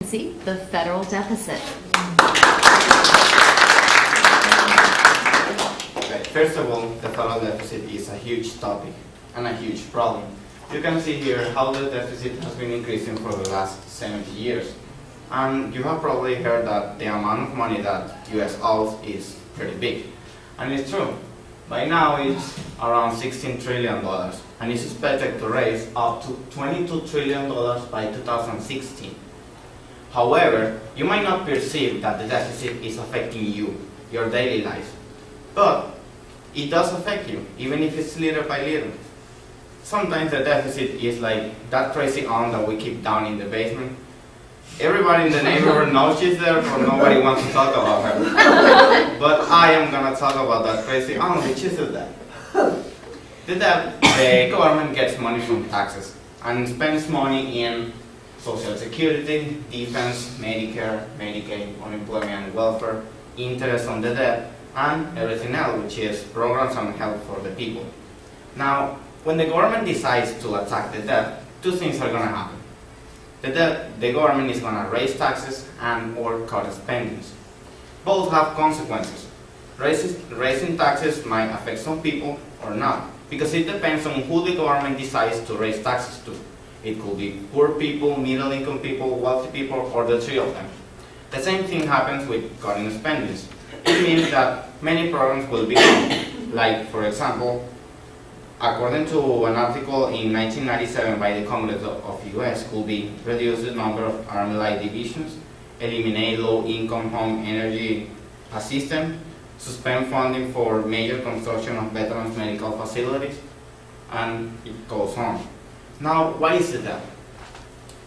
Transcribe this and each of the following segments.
See, the federal deficit. Okay, first of all, the federal deficit is a huge topic and a huge problem. You can see here how the deficit has been increasing for the last 70 years. And you have probably heard that the amount of money that U.S. owes is pretty big. And it's true. By now it's around $16 trillion and it's expected to raise up to $22 trillion by 2016. However, you might not perceive that the deficit is affecting you, your daily life. But it does affect you, even if it's little by little. Sometimes the deficit is like that crazy aunt that we keep down in the basement. Everybody in the neighborhood knows she's there, but nobody wants to talk about her. But I am going to talk about that crazy aunt, which is the debt. The debt, the government gets money from taxes and spends money in Social Security, defense, Medicare, Medicaid, unemployment, welfare, interest on the debt, and everything else, which is programs and help for the people. Now, when the government decides to attack the debt, two things are going to happen. The government is going to raise taxes and or cut spending. Both have consequences. Raising taxes might affect some people or not, because it depends on who the government decides to raise taxes to. It could be poor people, middle-income people, wealthy people, or the three of them. The same thing happens with cutting spending. It means that many programs will be gone. Like, for example, according to an article in 1997 by the Congress of U.S., could be reduce the number of Army Light Divisions, eliminate low-income home energy assistance, suspend funding for major construction of veterans medical facilities, and it goes on. Now, what is the debt?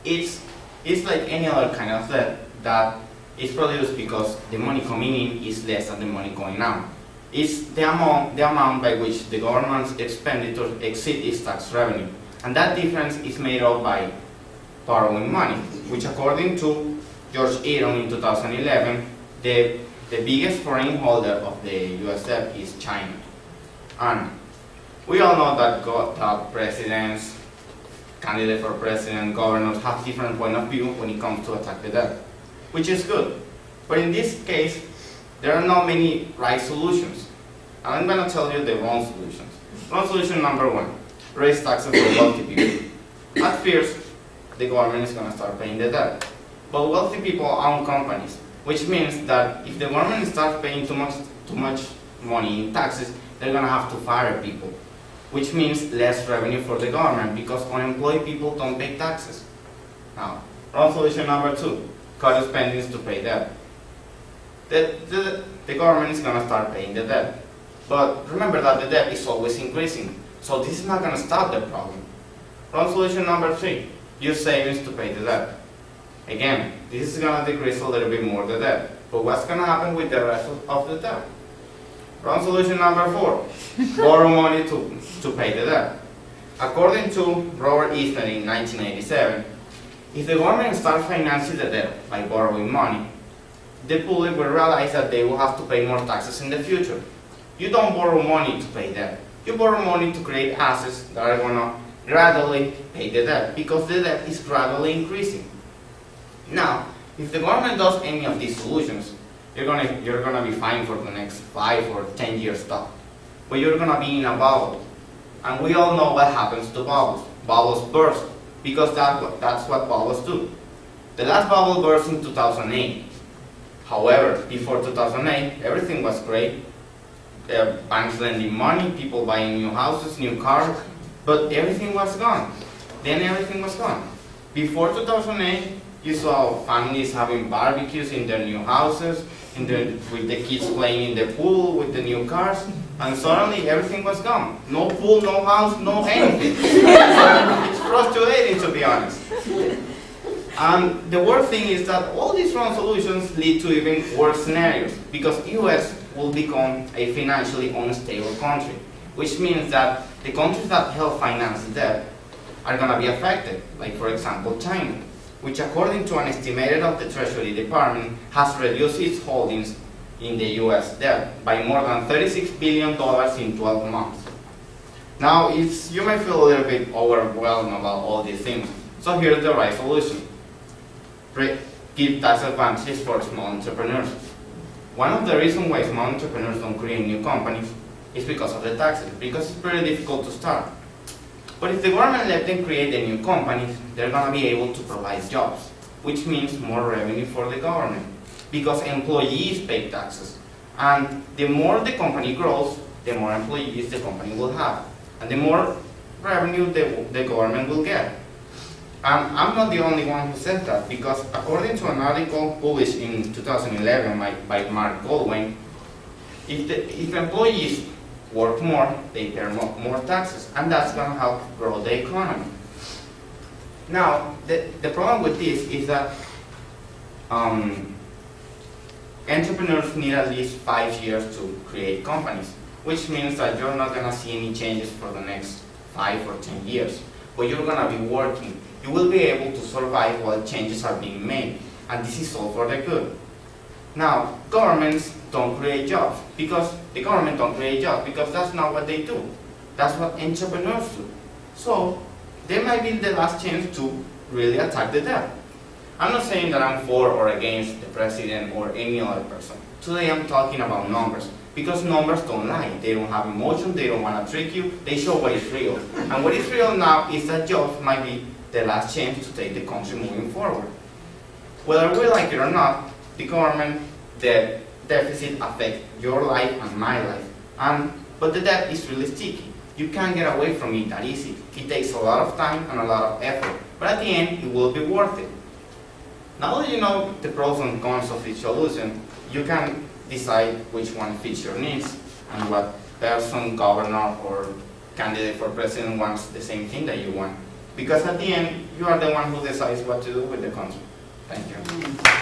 It's like any other kind of debt that is produced because the money coming in is less than the money going out. It's the amount by which the government's expenditure exceed its tax revenue. And that difference is made up by borrowing money, which according to George Aaron in 2011, the biggest foreign holder of the U.S. debt is China. And we all know that presidents, candidates for president, governors have different point of view when it comes to attack the debt, which is good. But in this case, there are not many right solutions. And I'm going to tell you the wrong solutions. Wrong solution number one, raise taxes for wealthy people. At first, the government is going to start paying the debt. But wealthy people own companies, which means that if the government starts paying too much money in taxes, they're going to have to fire people, which means less revenue for the government because unemployed people don't pay taxes. Now, wrong solution number two, cut spending to pay debt. The government is going to start paying the debt. But remember that the debt is always increasing. So this is not going to stop the problem. Wrong solution number three, use savings to pay the debt. Again, this is going to decrease a little bit more the debt. But what's going to happen with the rest of the debt? Wrong solution number four, borrow money to pay the debt. According to Robert Easton in 1987, if the government starts financing the debt by borrowing money, the public will realize that they will have to pay more taxes in the future. You don't borrow money to pay debt. You borrow money to create assets that are going to gradually pay the debt because the debt is gradually increasing. Now, if the government does any of these solutions, you're gonna be fine for the next 5 or 10 years stuff. But you're gonna be in a bubble. And we all know what happens to bubbles. Bubbles burst because that's what bubbles do. The last bubble burst in 2008. However, before 2008, everything was great. Banks lending money, people buying new houses, new cars, but everything was gone. Then everything was gone. Before 2008, you saw families having barbecues in their new houses, with the kids playing in the pool with the new cars, and suddenly everything was gone. No pool, no house, no anything. It's frustrating, to be honest. And the worst thing is that all these wrong solutions lead to even worse scenarios, because U.S. will become a financially unstable country, which means that the countries that help finance the debt are going to be affected, like for example China, which according to an estimated of the Treasury Department has reduced its holdings in the U.S. debt by more than $36 billion in 12 months. Now, you may feel a little bit overwhelmed about all these things, so here's the right solution. give tax advantages for small entrepreneurs. One of the reasons why small entrepreneurs don't create new companies is because of the taxes, because it's very difficult to start. But if the government let them create the new companies, they're going to be able to provide jobs, which means more revenue for the government, because employees pay taxes. And the more the company grows, the more employees the company will have, and the more revenue the government will get. And I'm not the only one who said that, because according to an article published in 2011 by Mark Goldwyn, if employees work more, they pay more taxes, and that's going to help grow the economy. Now, the problem with this is that entrepreneurs need at least 5 years to create companies, which means that you're not going to see any changes for the next 5 or 10 years. But you're going to be working. You will be able to survive while changes are being made, and this is all for the good. Now, governments don't create jobs because the government don't create jobs because that's not what they do. That's what entrepreneurs do. So, they might be the last chance to really attack the debt. I'm not saying that I'm for or against the president or any other person. Today I'm talking about numbers, because numbers don't lie. They don't have emotion, they don't want to trick you, they show what is real. And what is real now is that jobs might be the last chance to take the country moving forward. Whether we like it or not, the government, the deficit affects your life and my life. But the debt is really sticky. You can't get away from it that easy. It takes a lot of time and a lot of effort, but at the end, it will be worth it. Now that you know the pros and cons of each solution, you can decide which one fits your needs and what person, governor, or candidate for president wants the same thing that you want. Because at the end, you are the one who decides what to do with the country. Thank you.